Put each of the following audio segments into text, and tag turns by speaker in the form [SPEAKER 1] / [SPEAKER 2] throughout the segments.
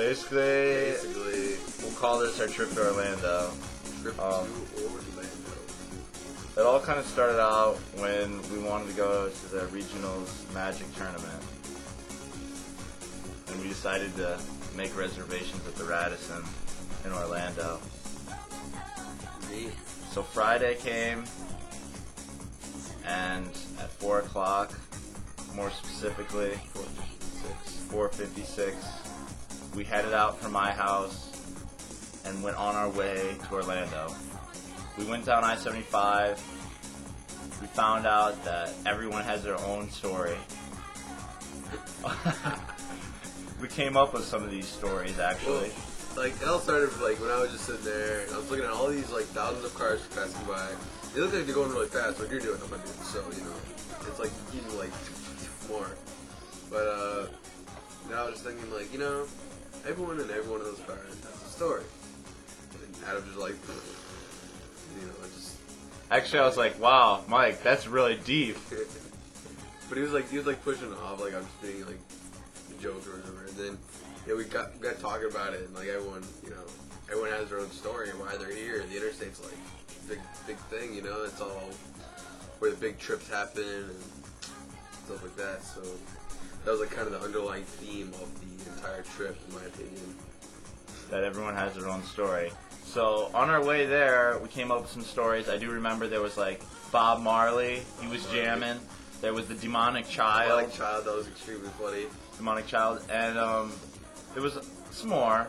[SPEAKER 1] Basically, we'll call this our trip to Orlando.
[SPEAKER 2] Trip to Orlando.
[SPEAKER 1] It all kind of started out when we wanted to go to the regionals Magic tournament, and we decided to make reservations at the Radisson in Orlando. So Friday came, and at 4 o'clock, more specifically, 4:56, we headed out from my house and went on our way to Orlando. We went down I-75. We found out that everyone has their own story. We came up with some of these stories, actually.
[SPEAKER 2] Well, like, it all started like when I was just sitting there and I was looking at all these like thousands of cars passing by. They look like they're going really fast, like you're doing. I'm not doing so, you know. It's like even like more. But now I was just thinking like, you know, everyone in every one of those cars has a story. And Adam just like, you know, I just.
[SPEAKER 1] Actually, I was like, wow, Mike, that's really deep.
[SPEAKER 2] But he was like pushing it off, like I'm just being like a joke or whatever. And then yeah, we got talking about it, and like everyone has their own story and why they're here. The interstate's like big thing, you know. It's all where the big trips happen and stuff like that. So that was like kind of the underlying theme of the entire trip, in my opinion.
[SPEAKER 1] That everyone has their own story. So on our way there, we came up with some stories. I do remember there was like Bob Marley. He was jamming. There was the Demonic Child.
[SPEAKER 2] Demonic Child, that was extremely funny.
[SPEAKER 1] Demonic Child. And there was some more,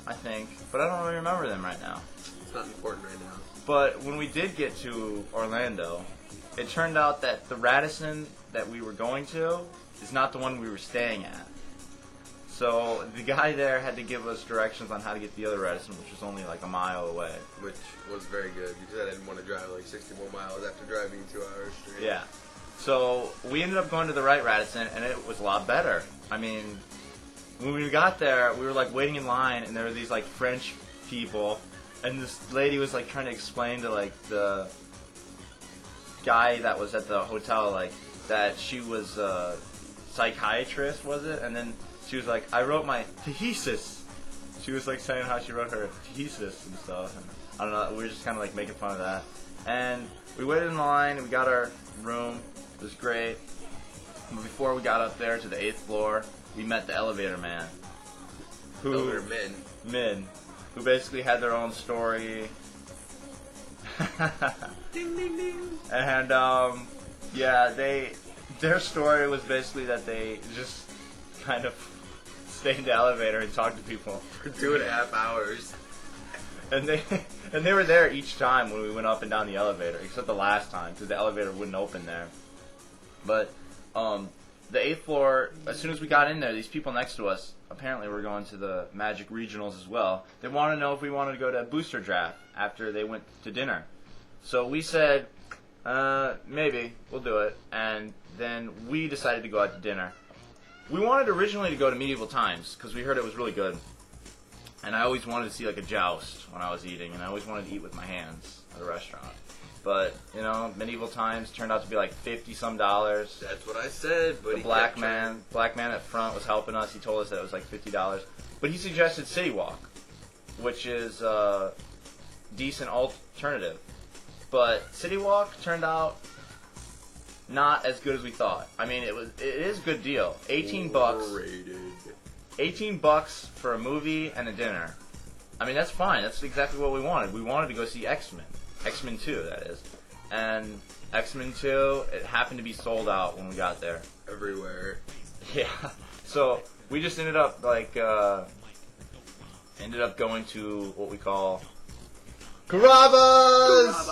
[SPEAKER 1] I think. But I don't really remember them right now.
[SPEAKER 2] It's not important right now.
[SPEAKER 1] But when we did get to Orlando, it turned out that the Radisson that we were going to is not the one we were staying at. So the guy there had to give us directions on how to get to the other Radisson, which was only like a mile away.
[SPEAKER 2] Which was very good, because I didn't want to drive like 60 more miles after driving 2 hours straight.
[SPEAKER 1] Yeah. So we ended up going to the right Radisson, and it was a lot better. I mean, when we got there, we were like waiting in line, and there were these like French people, and this lady was like trying to explain to like the guy that was at the hotel, like, that she was a psychiatrist, was it? And then she was like, I wrote my thesis. She was like saying how she wrote her thesis and stuff. And I don't know, we were just kind of like making fun of that. And we waited in line, and we got our room. It was great. But before we got up there to the 8th floor, we met the elevator man.
[SPEAKER 2] Elevator
[SPEAKER 1] men. Who basically had their own story.
[SPEAKER 2] Ding, ding, ding.
[SPEAKER 1] And, yeah, their story was basically that they just kind of stayed in the elevator and talked to people
[SPEAKER 2] for 2.5 hours.
[SPEAKER 1] And they were there each time when we went up and down the elevator, except the last time, because the elevator wouldn't open there. But the 8th floor, as soon as we got in there, these people next to us, apparently were going to the Magic Regionals as well. They wanted to know if we wanted to go to a booster draft after they went to dinner. So we said, maybe, we'll do it. And then we decided to go out to dinner. We wanted originally to go to Medieval Times, because we heard it was really good. And I always wanted to see like a joust when I was eating, and I always wanted to eat with my hands at a restaurant. But, you know, Medieval Times turned out to be like $50-some.
[SPEAKER 2] That's what I said, but
[SPEAKER 1] the black man at front was helping us. He told us that it was like $50. But he suggested City Walk, which is a decent alternative. But City Walk turned out not as good as we thought. I mean, it is a good deal. $18. $18 for a movie and a dinner. I mean, that's fine. That's exactly what we wanted. We wanted to go see X-Men. X-Men 2, that is. And X-Men 2, it happened to be sold out when we got there.
[SPEAKER 2] Everywhere.
[SPEAKER 1] Yeah. So we just ended up going to what we call Carrabba's!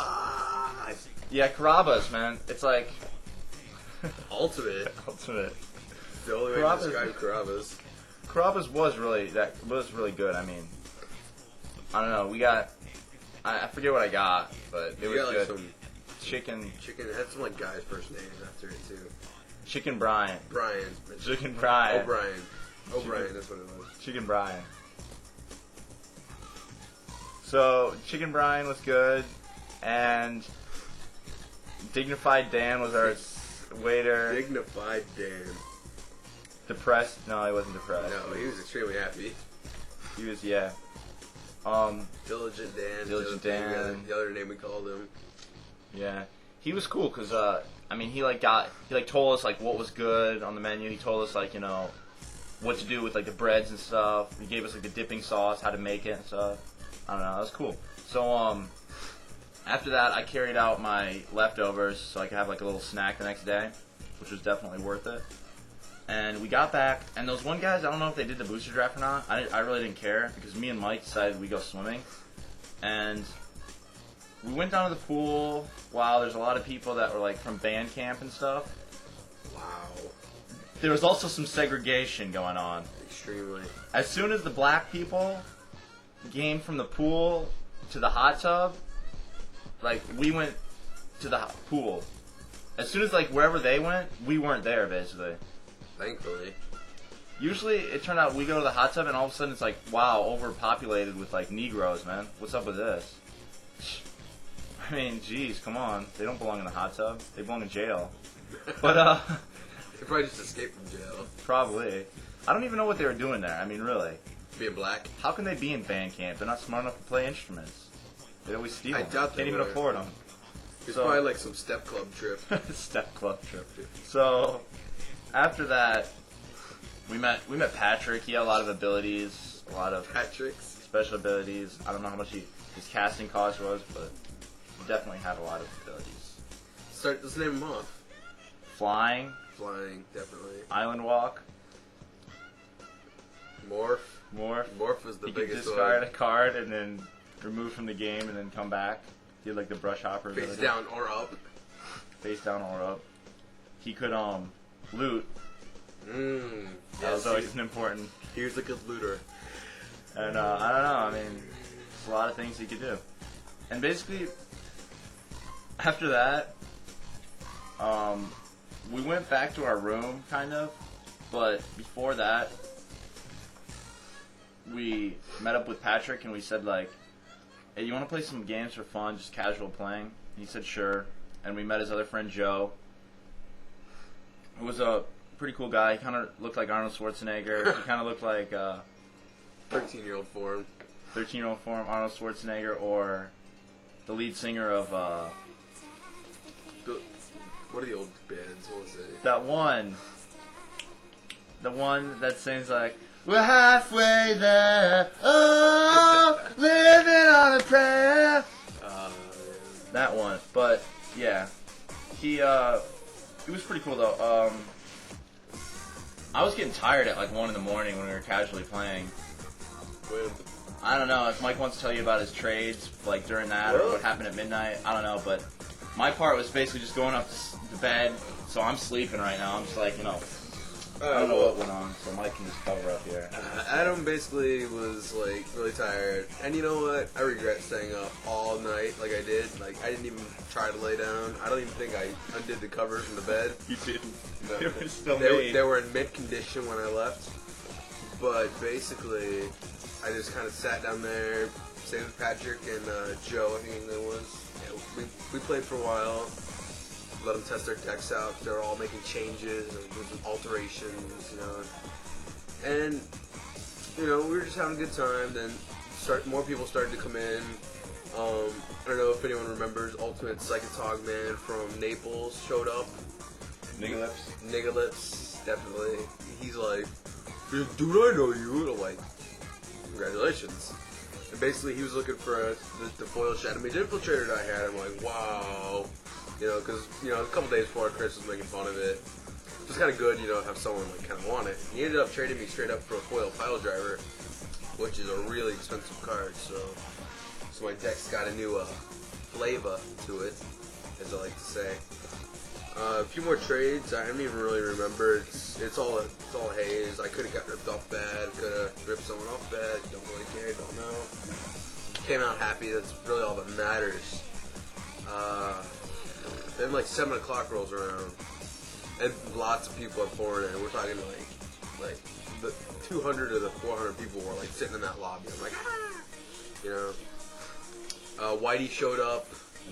[SPEAKER 1] Yeah, Carrabba's, man. It's like
[SPEAKER 2] ultimate. The only way to describe Carrabba's.
[SPEAKER 1] Carrabba's was really good. I mean, I don't know. I forget what I got, but it was
[SPEAKER 2] got,
[SPEAKER 1] good.
[SPEAKER 2] Like, some
[SPEAKER 1] chicken.
[SPEAKER 2] It had some like guys' first names after it too.
[SPEAKER 1] Chicken Brian. Chicken Brian.
[SPEAKER 2] O'Brien, that's what it was.
[SPEAKER 1] Chicken Brian. So Chicken Brian was good, and Dignified Dan was our waiter.
[SPEAKER 2] Dignified Dan.
[SPEAKER 1] Depressed? No, he wasn't depressed.
[SPEAKER 2] No, he was extremely happy.
[SPEAKER 1] He was, yeah.
[SPEAKER 2] Diligent Dan.
[SPEAKER 1] Diligent
[SPEAKER 2] the other
[SPEAKER 1] Dan.
[SPEAKER 2] thing, the other name we called him.
[SPEAKER 1] Yeah. He was cool because, I mean, he told us, like, what was good on the menu. He told us, like, you know, what to do with, like, the breads and stuff. He gave us, like, the dipping sauce, how to make it and stuff. I don't know. That was cool. So, after that, I carried out my leftovers so I could have, like, a little snack the next day, which was definitely worth it. And we got back, and those one guys, I don't know if they did the booster draft or not. I really didn't care because me and Mike decided we'd go swimming. And we went down to the pool. Wow, there's a lot of people that were, like, from band camp and stuff.
[SPEAKER 2] Wow.
[SPEAKER 1] There was also some segregation going on.
[SPEAKER 2] Extremely.
[SPEAKER 1] As soon as the black people came from the pool to the hot tub, like, we went to the pool. As soon as, like, wherever they went, we weren't there, basically.
[SPEAKER 2] Thankfully.
[SPEAKER 1] Usually, it turned out we go to the hot tub, and all of a sudden it's like, wow, overpopulated with, like, Negroes, man. What's up with this? I mean, geez, come on. They don't belong in the hot tub. They belong in jail. But,
[SPEAKER 2] They probably just escaped from jail.
[SPEAKER 1] probably. I don't even know what they were doing there. I mean, really.
[SPEAKER 2] Being black.
[SPEAKER 1] How can they be in band camp? They're not smart enough to play instruments. They always steal
[SPEAKER 2] I
[SPEAKER 1] them.
[SPEAKER 2] doubt they
[SPEAKER 1] Can't even
[SPEAKER 2] were.
[SPEAKER 1] afford them.
[SPEAKER 2] It's
[SPEAKER 1] So-
[SPEAKER 2] probably like some step club trip.
[SPEAKER 1] Step club trip. So, after that, we met Patrick. He had a lot of abilities, a lot of
[SPEAKER 2] Patrick's.
[SPEAKER 1] special abilities. I don't know how much his casting cost was, but he definitely had a lot of abilities.
[SPEAKER 2] Let's name him off.
[SPEAKER 1] Flying,
[SPEAKER 2] Flying, definitely.
[SPEAKER 1] island walk,
[SPEAKER 2] Morph.
[SPEAKER 1] morph.
[SPEAKER 2] Was the
[SPEAKER 1] He could
[SPEAKER 2] biggest
[SPEAKER 1] discard
[SPEAKER 2] one.
[SPEAKER 1] a card and then remove from the game and then come back. He had like the brush hopper
[SPEAKER 2] Face
[SPEAKER 1] ability.
[SPEAKER 2] down or up.
[SPEAKER 1] Face down or up. He could loot. That was always an important.
[SPEAKER 2] He was a good looter.
[SPEAKER 1] And I don't know. I mean, there's a lot of things he could do. And basically, after that, we went back to our room, kind of. But before that, we met up with Patrick and we said, like, hey, you want to play some games for fun, just casual playing? And he said, sure. And we met his other friend, Joe, who was a pretty cool guy. He kind of looked like Arnold Schwarzenegger. He kind of looked like
[SPEAKER 2] 13-year-old form.
[SPEAKER 1] 13-year-old form Arnold Schwarzenegger, or the lead singer of
[SPEAKER 2] What are the old bands? What was it?
[SPEAKER 1] that one. The one that sings like, we're halfway there, oh, living on a prayer. That one. But, yeah. He was pretty cool, though. I was getting tired at, like, 1 in the morning when we were casually playing. I don't know if Mike wants to tell you about his trades, like, during that, or what happened at midnight. I don't know, but my part was basically just going up to bed, so I'm sleeping right now. I'm just like, you know, I don't know what went on, so Mike can just cover up here.
[SPEAKER 2] Adam basically was like really tired, and you know what? I regret staying up all night like I did. Like I didn't even try to lay down. I don't even think I undid the covers from the bed.
[SPEAKER 1] You didn't.
[SPEAKER 2] No.
[SPEAKER 1] They were still
[SPEAKER 2] They
[SPEAKER 1] made.
[SPEAKER 2] were in mint condition when I left, but basically I just kind of sat down there, stayed with Patrick and Joe. I think it was. Yeah, we played for a while. Let them test their decks out. They were all making changes and doing some alterations, you know. And you know, we were just having a good time. Then more people started to come in. I don't know if anyone remembers Ultimate Psychotog Man from Naples showed up. Nigga Lips, definitely. He's like, dude, I know you. And I'm like, congratulations. And basically, he was looking for the foil Shadow Mage Infiltrator that I had. I'm like, wow. You know, because, you know, a couple days before Chris was making fun of it. It was kind of good, you know, have someone like kind of want it. He ended up trading me straight up for a foil Pile Driver, which is a really expensive card. So my deck's got a new flavor to it, as I like to say. A few more trades. I don't even really remember. It's all haze. I could have got ripped off bad. Could have ripped someone off bad. Don't really care. Don't know. Came out happy. That's really all that matters. Then like 7 o'clock rolls around, and lots of people are pouring in. We're talking like the 200 or the 400 people were like sitting in that lobby. I'm like, ah! You know. Whitey showed up.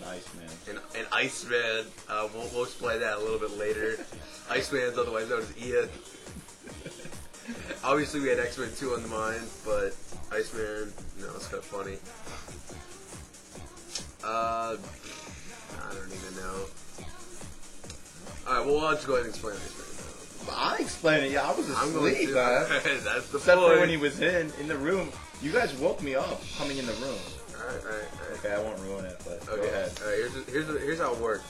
[SPEAKER 1] Iceman.
[SPEAKER 2] And Iceman. We'll explain that a little bit later. Iceman's otherwise known as Ian. Obviously, we had X-Men 2 on the mind, but Iceman, it's kind of funny. I don't even know. Alright, well, I'll just go ahead and explain Iceman.
[SPEAKER 1] I explained it. Yeah, I was
[SPEAKER 2] I'm going
[SPEAKER 1] asleep,
[SPEAKER 2] to.
[SPEAKER 1] man.
[SPEAKER 2] That's the
[SPEAKER 1] Except
[SPEAKER 2] point.
[SPEAKER 1] for when he was in the room. You guys woke me up coming in the room.
[SPEAKER 2] Alright.
[SPEAKER 1] Okay, I won't ruin it, but
[SPEAKER 2] Okay.
[SPEAKER 1] go ahead.
[SPEAKER 2] Alright, here's how it worked.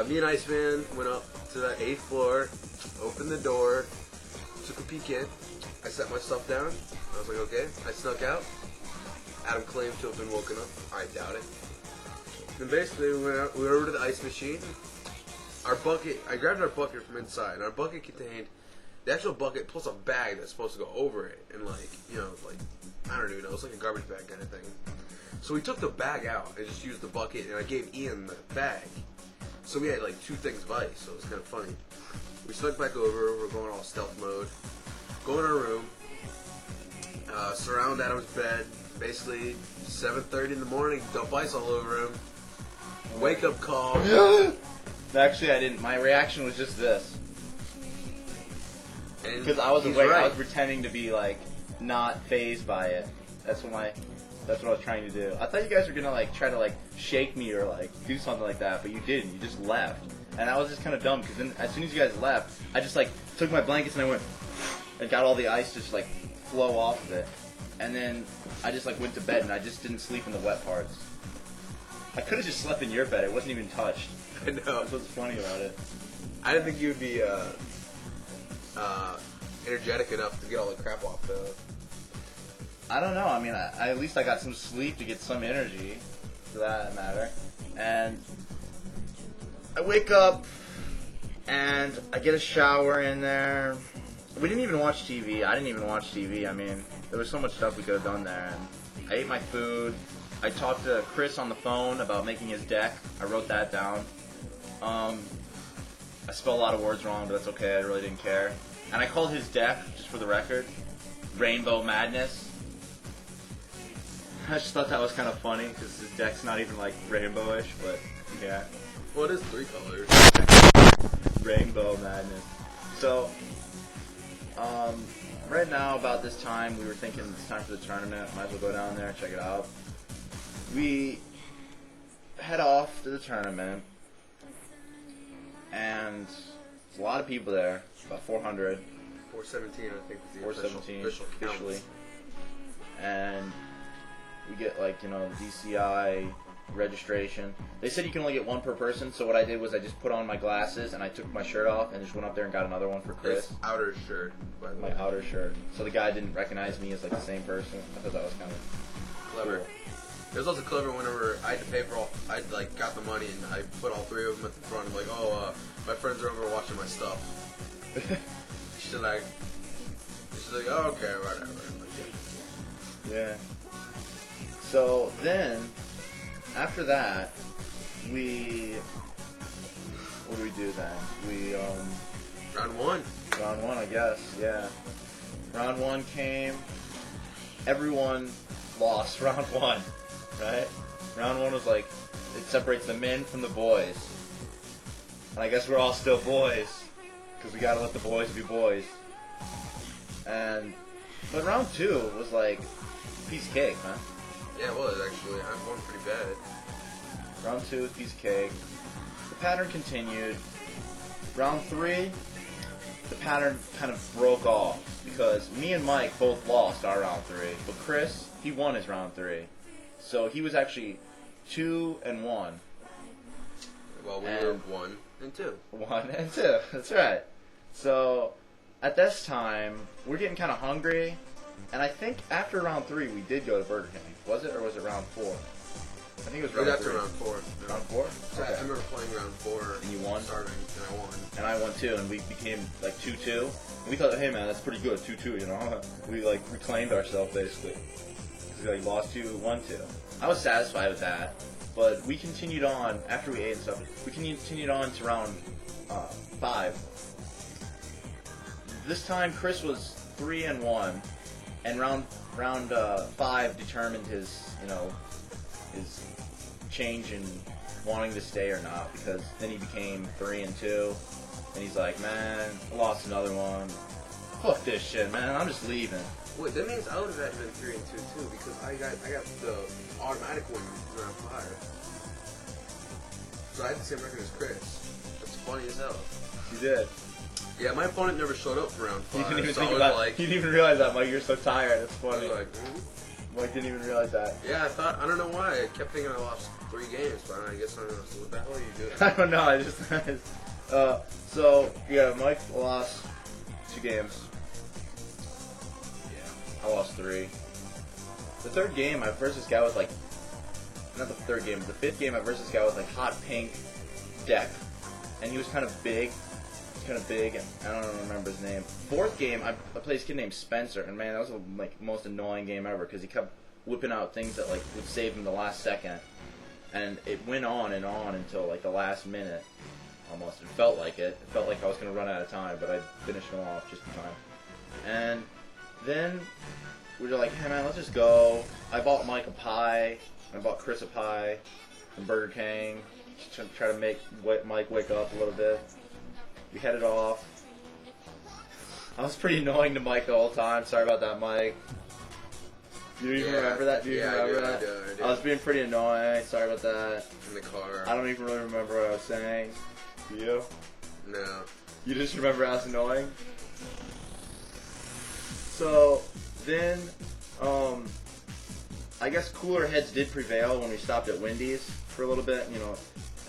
[SPEAKER 2] Me and Iceman went up to the 8th floor, opened the door, took a peek in. I set my stuff down. I was like, okay. I snuck out. Adam claimed to have been woken up. I doubt it. And basically, we went over to the ice machine. Our bucket, I grabbed our bucket from inside, and our bucket contained the actual bucket plus a bag that's supposed to go over it. And I don't even know, it's like a garbage bag kind of thing. So we took the bag out and just used the bucket, and I gave Ian the bag. So we had like 2 things of ice, so it was kind of funny. We snuck back over, we're going all stealth mode. Go in our room, surround Adam's bed, basically 7:30 in the morning, dump ice all over him. Wake up call.
[SPEAKER 1] Actually, I didn't. My reaction was just this.
[SPEAKER 2] And
[SPEAKER 1] Because I was
[SPEAKER 2] he's
[SPEAKER 1] awake,
[SPEAKER 2] right.
[SPEAKER 1] I was pretending to be not phased by it. That's what I was trying to do. I thought you guys were gonna try to shake me or do something like that, but you didn't. You just left, and I was just kind of dumb because then as soon as you guys left, I just took my blankets and I went and got all the ice just flow off of it, and then I just went to bed and I just didn't sleep in the wet parts. I could have just slept in your bed. It wasn't even touched.
[SPEAKER 2] I know.
[SPEAKER 1] That's what's funny about it.
[SPEAKER 2] I didn't think you would be energetic enough to get all the crap off though.
[SPEAKER 1] I don't know. I mean, at least I got some sleep to get some energy, for that matter. And I wake up, and I get a shower in there. We didn't even watch TV. I didn't even watch TV. I mean, there was so much stuff we could have done there. And I ate my food. I talked to Chris on the phone about making his deck. I wrote that down. I spelled a lot of words wrong, but that's okay. I really didn't care. And I called his deck, just for the record, Rainbow Madness. I just thought that was kind of funny because his deck's not even rainbowish, but yeah.
[SPEAKER 2] Well, it is 3 colors.
[SPEAKER 1] Rainbow Madness. So, right now about this time, we were thinking it's time for the tournament. Might as well go down there and check it out. We head off to the tournament, and there's a lot of people there, about 400.
[SPEAKER 2] 417, I think, is the
[SPEAKER 1] 417
[SPEAKER 2] official count.
[SPEAKER 1] officially. And we get the DCI registration. They said you can only get 1 per person, so what I did was I just put on my glasses and I took my shirt off and just went up there and got another one for Chris.
[SPEAKER 2] His outer shirt, by the way.
[SPEAKER 1] My outer shirt. So the guy didn't recognize me as the same person. I thought that was kind of
[SPEAKER 2] Clever.
[SPEAKER 1] cool.
[SPEAKER 2] It was also clever whenever I had to pay for all, I got the money and I put all 3 of them at the front. I'm like, my friends are over watching my stuff. She's like, oh, okay, whatever. I'm like,
[SPEAKER 1] Yeah. So then, after that, what do we do then? We,
[SPEAKER 2] Round 1.
[SPEAKER 1] round 1, I guess, yeah. Round 1 came, everyone lost round 1, right? Round 1 was it separates the men from the boys. And I guess we're all still boys, because we gotta let the boys be boys. But round 2 was piece of cake, man.
[SPEAKER 2] Yeah, it was actually. I won pretty bad.
[SPEAKER 1] Round 2 was piece of cake. The pattern continued. Round 3, the pattern kind of broke off because me and Mike both lost our round 3, but Chris, he won his round 3. So he was actually 2-1.
[SPEAKER 2] Well, we were 1 and 2.
[SPEAKER 1] 1 and 2, that's right. So at this time, we're getting kind of hungry, and I think after round 3 we did go to Burger King. Was it, or was it round 4? I think it was
[SPEAKER 2] We
[SPEAKER 1] round
[SPEAKER 2] got
[SPEAKER 1] 3.
[SPEAKER 2] to round 4. No.
[SPEAKER 1] Round 4?
[SPEAKER 2] I remember playing round 4.
[SPEAKER 1] And you won?
[SPEAKER 2] Starting, and I won.
[SPEAKER 1] And I won too, and we became 2-2. And we thought, hey man, that's pretty good, 2-2, you know? We reclaimed ourselves basically. Because we lost 2, won 2. I was satisfied with that, but we continued on, after we ate and stuff, we continued on to round 5. This time Chris was 3-1, and round 5 determined his change in wanting to stay or not, because then he became 3-2, and he's like, man, I lost another one. fuck this shit, man. I'm just leaving.
[SPEAKER 2] Wait, that means I would have had been 3 and 2 too, because I got the automatic one round 5. So I had the same record as Chris. That's funny as hell.
[SPEAKER 1] You did.
[SPEAKER 2] Yeah, my opponent never showed up for round 5.
[SPEAKER 1] You didn't even
[SPEAKER 2] so
[SPEAKER 1] think
[SPEAKER 2] I was
[SPEAKER 1] about.
[SPEAKER 2] like,
[SPEAKER 1] You didn't even realize that, Mike. You're so tired. It's
[SPEAKER 2] I was
[SPEAKER 1] funny.
[SPEAKER 2] like,
[SPEAKER 1] Mike didn't even realize that.
[SPEAKER 2] yeah, I don't know why. I kept thinking I lost 3 games, but I guess I don't know. So what the hell are you doing?
[SPEAKER 1] I don't know. I just. So yeah, Mike lost 2 games. Yeah, I lost 3. The third game, I versed this guy with like. Not the third game, the 5th game, I versed this guy with like hot pink deck, and he was kind of big. And I don't remember his name. 4th game, I played this kid named Spencer, and man, that was the most annoying game ever because he kept whipping out things that like would save him the last second, and it went on and on until like the last minute, almost. It felt like I was gonna run out of time, but I finished him off just in time. And then we were like, hey man, let's just go. I bought Mike a pie. I bought Chris a pie from Burger King. Just to try to make Mike wake up a little bit. We headed off. I was pretty annoying to Mike the whole time. Sorry about that, Mike. Do you even remember that? Do you remember that?
[SPEAKER 2] I do.
[SPEAKER 1] I was being pretty annoying. Sorry about that.
[SPEAKER 2] In the car.
[SPEAKER 1] I don't even really remember what I was saying. Do you?
[SPEAKER 2] No.
[SPEAKER 1] You just remember I was annoying? So, then, I guess cooler heads did prevail when we stopped at Wendy's for a little bit, you know.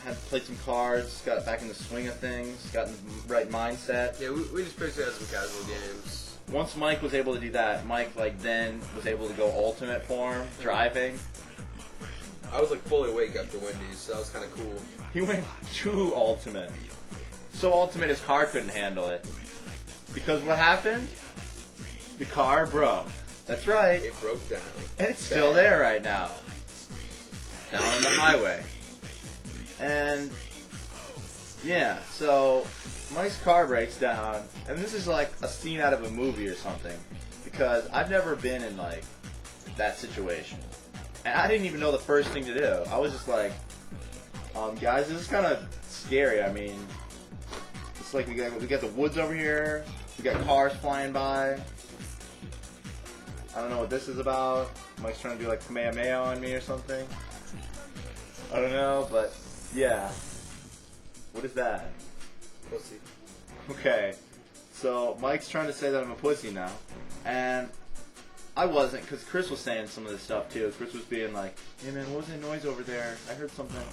[SPEAKER 1] Had played some cards, got back in the swing of things, got in the right mindset.
[SPEAKER 2] Yeah, we just basically had some casual games.
[SPEAKER 1] Once Mike was able to do that, Mike then was able to go ultimate form, driving.
[SPEAKER 2] I was fully awake after Wendy's, so that was kind of cool.
[SPEAKER 1] He went to ultimate. So ultimate his car couldn't handle it. Because what happened? The car broke. That's right.
[SPEAKER 2] It broke down.
[SPEAKER 1] And it's still there right now. Down on the highway. And, yeah, so Mike's car breaks down, and this is like a scene out of a movie or something, because I've never been in, that situation. And I didn't even know the first thing to do. I was just like, guys, this is kind of scary. I mean, it's like we got the woods over here, we got cars flying by. I don't know what this is about. Mike's trying to do Kamehameha on me or something. I don't know, but... yeah. What is that?
[SPEAKER 2] Pussy.
[SPEAKER 1] Okay. So, Mike's trying to say that I'm a pussy now. And I wasn't, because Chris was saying some of this stuff, too. Chris was being like, hey, man, what was that noise over there? I heard something.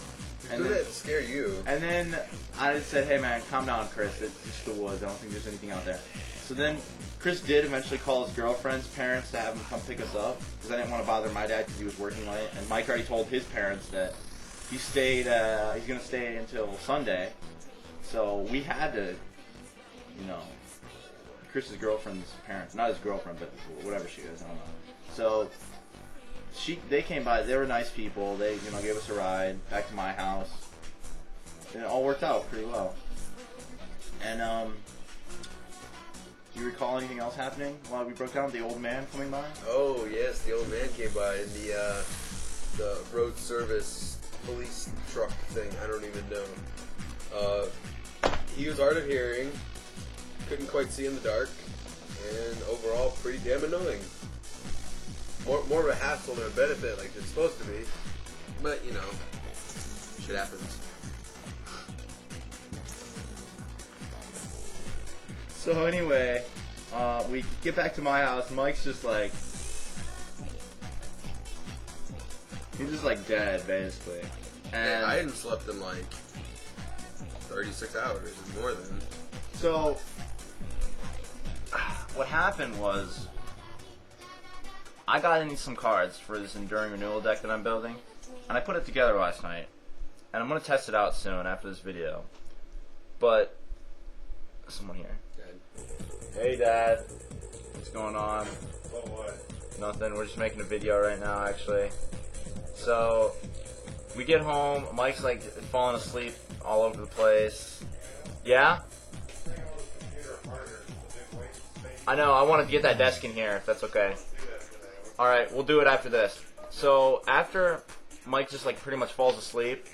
[SPEAKER 2] And did that scare you?
[SPEAKER 1] And then I said, hey, man, calm down, Chris. It's just the woods. I don't think there's anything out there. So then Chris did eventually call his girlfriend's parents to have him come pick us up, because I didn't want to bother my dad because he was working late. And Mike already told his parents that he's going to stay until Sunday. So we had to, Chris's girlfriend's parents, not his girlfriend, but whatever she is, I don't know. So they came by, they were nice people, they, gave us a ride back to my house. And it all worked out pretty well. And, do you recall anything else happening while we broke down? The old man coming by?
[SPEAKER 2] Oh, yes, the old man came by in the road service police truck thing. I don't even know. He was hard of hearing, couldn't quite see in the dark, and overall pretty damn annoying. More of a hassle than a benefit like it's supposed to be. But, shit happens.
[SPEAKER 1] So anyway, we get back to my house. Mike's just he's just dead, basically. And
[SPEAKER 2] I hadn't slept in 36 hours or more than.
[SPEAKER 1] So what happened was I got in some cards for this Enduring Renewal deck that I'm building, and I put it together last night, and I'm going to test it out soon after this video. But someone here. Hey, Dad. What's going on?
[SPEAKER 2] What?
[SPEAKER 1] Nothing. We're just making a video right now, actually. So, we get home. Mike's falling asleep all over the place. Yeah? I know. I want to get that desk in here, if that's okay. Alright, we'll do it after this. So, after Mike just pretty much falls asleep,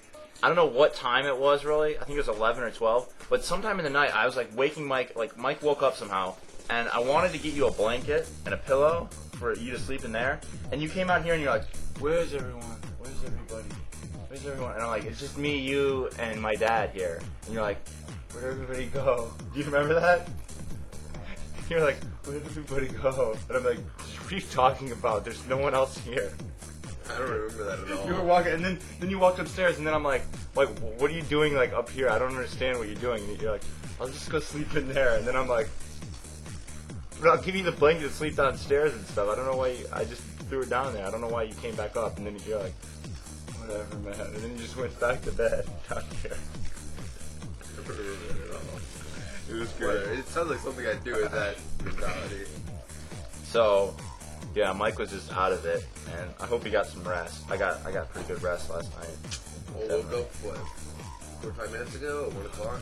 [SPEAKER 1] I don't know what time it was really. I think it was 11 or 12. But sometime in the night, I was waking Mike. Mike woke up somehow, and I wanted to get you a blanket and a pillow for you to sleep in there, and you came out here and you're like, "Where's everyone? Where's everybody? Where's everyone?" And I'm like, "It's just me, you, and my dad here." And you're like, "Where'd everybody go?" Do you remember that? You're like, "Where'd everybody go?" And I'm like, "What are you talking about? There's no one else here."
[SPEAKER 2] I don't remember that at all.
[SPEAKER 1] You were walking, and then you walked upstairs, and then I'm like, what are you doing like up here? I don't understand what you're doing. And you're like, "I'll just go sleep in there." And then I'm like, "But I'll give you the blanket to sleep downstairs and stuff." I don't know why I just threw it down there. I don't know why you came back up. And then you're like, "Whatever, man." And then you just went back to bed down here.
[SPEAKER 2] I don't remember that at all.
[SPEAKER 1] It was good.
[SPEAKER 2] It sounds like something I do with that mentality.
[SPEAKER 1] So, yeah, Mike was just out of it, and I hope he got some rest. I got pretty good rest last night.
[SPEAKER 2] Well, woke up, what, 45 minutes ago at 1 o'clock?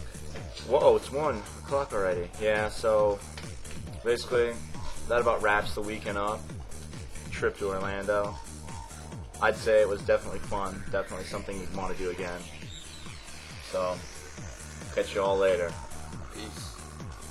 [SPEAKER 1] Whoa, it's 1 o'clock already. Yeah, so basically that about wraps the weekend up. Trip to Orlando. I'd say it was definitely fun. Definitely something you'd want to do again. So, catch you all later.
[SPEAKER 2] Peace.